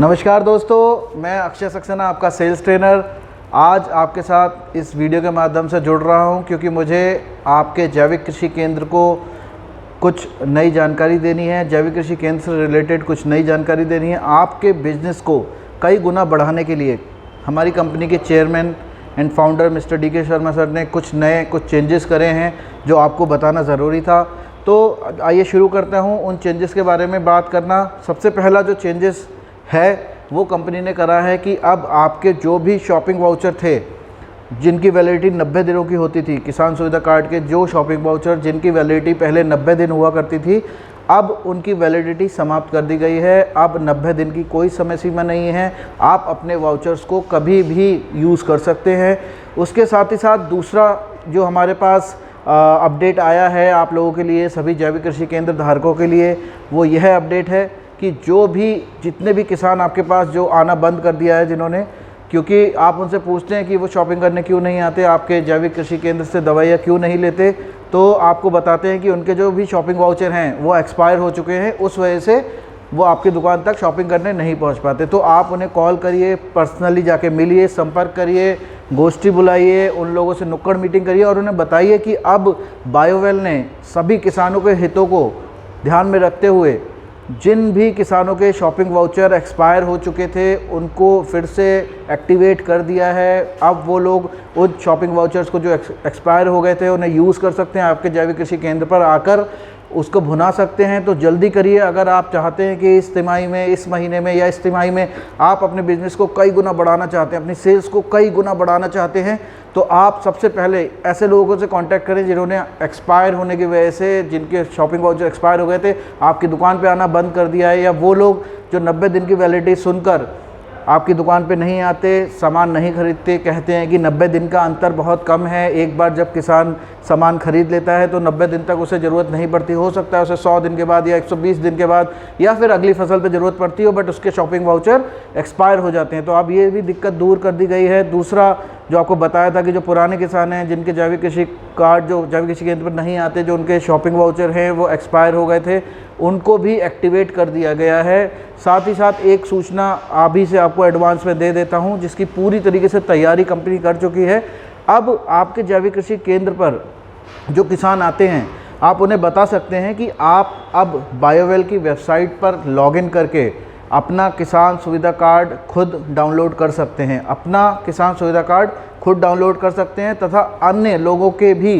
नमस्कार दोस्तों, मैं अक्षय सक्सेना आपका सेल्स ट्रेनर आज आपके साथ इस वीडियो के माध्यम से जुड़ रहा हूं क्योंकि मुझे आपके जैविक कृषि केंद्र को कुछ नई जानकारी देनी है। जैविक कृषि केंद्र से रिलेटेड कुछ नई जानकारी देनी है। आपके बिज़नेस को कई गुना बढ़ाने के लिए हमारी कंपनी के chairman and founder mister DK. Sharma sir ने कुछ चेंजेस करे हैं जो आपको बताना ज़रूरी था। तो आइए शुरू करते हूँ उन चेंजेस के बारे में बात करना। सबसे पहला जो चेंजेस है वो कंपनी ने करा है कि अब आपके जो भी शॉपिंग वाउचर थे जिनकी वैलिडिटी 90 दिनों की होती थी, किसान सुविधा कार्ड के जो शॉपिंग वाउचर जिनकी वैलिडिटी पहले 90 दिन हुआ करती थी, अब उनकी वैलिडिटी समाप्त कर दी गई है। अब 90 दिन की कोई समय सीमा नहीं है, आप अपने वाउचर्स को कभी भी यूज़ कर सकते हैं। उसके साथ ही साथ दूसरा जो हमारे पास अपडेट आया है आप लोगों के लिए, सभी जैविक कृषि केंद्र धारकों के लिए, वो यह अपडेट है कि जितने भी किसान आपके पास जो आना बंद कर दिया है जिन्होंने, क्योंकि आप उनसे पूछते हैं कि वो शॉपिंग करने क्यों नहीं आते, आपके जैविक कृषि केंद्र से दवाइयाँ क्यों नहीं लेते, तो आपको बताते हैं कि उनके जो भी शॉपिंग वाउचर हैं वो एक्सपायर हो चुके हैं, उस वजह से वो आपकी दुकान तक शॉपिंग करने नहीं पहुंच पाते। तो आप उन्हें कॉल करिए, पर्सनली जाके मिलिए, संपर्क करिए, गोष्ठी बुलाइए, उन लोगों से नुक्कड़ मीटिंग करिए और उन्हें बताइए कि अब बायोवेल ने सभी किसानों के हितों को ध्यान में रखते हुए जिन भी किसानों के शॉपिंग वाउचर एक्सपायर हो चुके थे उनको फिर से एक्टिवेट कर दिया है। अब वो लोग उन शॉपिंग वाउचर्स को जो एक्सपायर हो गए थे उन्हें यूज़ कर सकते हैं, आपके जैविक कृषि केंद्र पर आकर उसको भुना सकते हैं। तो जल्दी करिए अगर आप चाहते हैं कि इस तिमाही में, इस महीने में या इस तिमाही में आप अपने बिज़नेस को कई गुना बढ़ाना चाहते हैं, अपनी सेल्स को कई गुना बढ़ाना चाहते हैं, तो आप सबसे पहले ऐसे लोगों से कांटेक्ट करें जिन्होंने एक्सपायर होने की वजह से, जिनके शॉपिंग वाउचर एक्सपायर हो गए थे, आपकी दुकान पे आना बंद कर दिया है, या वो लोग जो 90 दिन की वैलिडिटी सुनकर आपकी दुकान पे नहीं आते, सामान नहीं खरीदते, कहते हैं कि 90 दिन का अंतर बहुत कम है, एक बार जब किसान सामान खरीद लेता है तो 90 दिन तक उसे ज़रूरत नहीं पड़ती, हो सकता है उसे 100 दिन के बाद या 120 दिन के बाद या फिर अगली फसल पे ज़रूरत पड़ती हो, बट उसके शॉपिंग वाउचर एक्सपायर हो जाते हैं। तो अब ये भी दिक्कत दूर कर दी गई है। दूसरा जो आपको बताया था कि जो पुराने किसान हैं जिनके जैविक कृषि कार्ड जो जैविक कृषि केंद्र पर नहीं आते, जो उनके शॉपिंग वाउचर हैं वो एक्सपायर हो गए थे, उनको भी एक्टिवेट कर दिया गया है। साथ ही साथ एक सूचना अभी से आपको एडवांस में दे देता हूं जिसकी पूरी तरीके से तैयारी कंपनी कर चुकी है। अब आपके जैविक कृषि केंद्र पर जो किसान आते हैं आप उन्हें बता सकते हैं कि आप अब बायोवेल की वेबसाइट पर लॉगिन करके अपना किसान सुविधा कार्ड खुद डाउनलोड कर सकते हैं, अपना किसान सुविधा कार्ड खुद डाउनलोड कर सकते हैं तथा अन्य लोगों के भी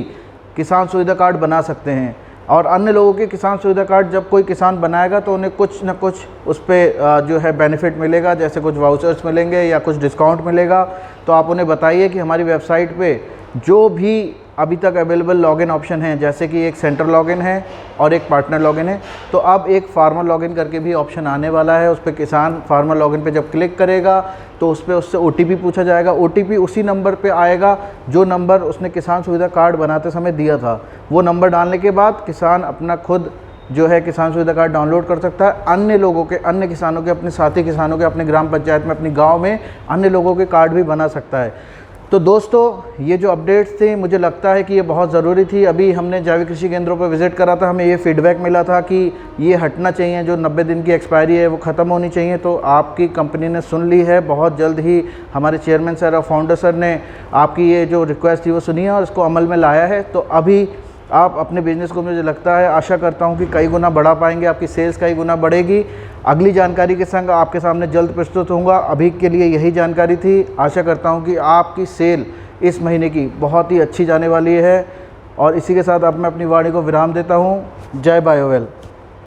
किसान सुविधा कार्ड बना सकते हैं। और अन्य लोगों के किसान सुविधा कार्ड जब कोई किसान बनाएगा तो उन्हें कुछ न कुछ उस पर जो है बेनिफिट मिलेगा, जैसे कुछ वाउचर्स मिलेंगे या कुछ डिस्काउंट मिलेगा। तो आप उन्हें बताइए कि हमारी वेबसाइट पे जो भी अभी तक अवेलेबल लॉगिन ऑप्शन हैं, जैसे कि एक सेंटर लॉगिन है और एक पार्टनर लॉगिन है, तो अब एक फार्मर लॉगिन करके भी ऑप्शन आने वाला है। उस पर किसान फार्मर लॉगिन पे जब क्लिक करेगा तो उस पर उससे OTP पूछा जाएगा। OTP उसी नंबर पे आएगा जो नंबर उसने किसान सुविधा कार्ड बनाते समय दिया था। वो नंबर डालने के बाद किसान अपना खुद जो है किसान सुविधा कार्ड डाउनलोड कर सकता है। अन्य लोगों के, अन्य किसानों के, अपने साथी किसानों के, अपने ग्राम पंचायत में, अपने गाँव में अन्य लोगों के कार्ड भी बना सकता है। तो दोस्तों ये जो अपडेट्स थे मुझे लगता है कि ये बहुत ज़रूरी थी। अभी हमने जैविक कृषि केंद्रों पर विज़िट करा था, हमें ये फीडबैक मिला था कि ये हटना चाहिए, जो 90 दिन की एक्सपायरी है वो ख़त्म होनी चाहिए। तो आपकी कंपनी ने सुन ली है, बहुत जल्द ही हमारे चेयरमैन सर और फाउंडर सर ने आपकी ये जो रिक्वेस्ट थी वो सुनी है और इसको अमल में लाया है। तो अभी आप अपने बिज़नेस को, मुझे लगता है, आशा करता हूँ कि कई गुना बढ़ा पाएंगे, आपकी सेल्स कई गुना बढ़ेगी। अगली जानकारी के संग आपके सामने जल्द प्रस्तुत होऊंगा। अभी के लिए यही जानकारी थी। आशा करता हूँ कि आपकी सेल इस महीने की बहुत ही अच्छी जाने वाली है। और इसी के साथ अब मैं अपनी वाणी को विराम देता हूँ। जय बायोवेल।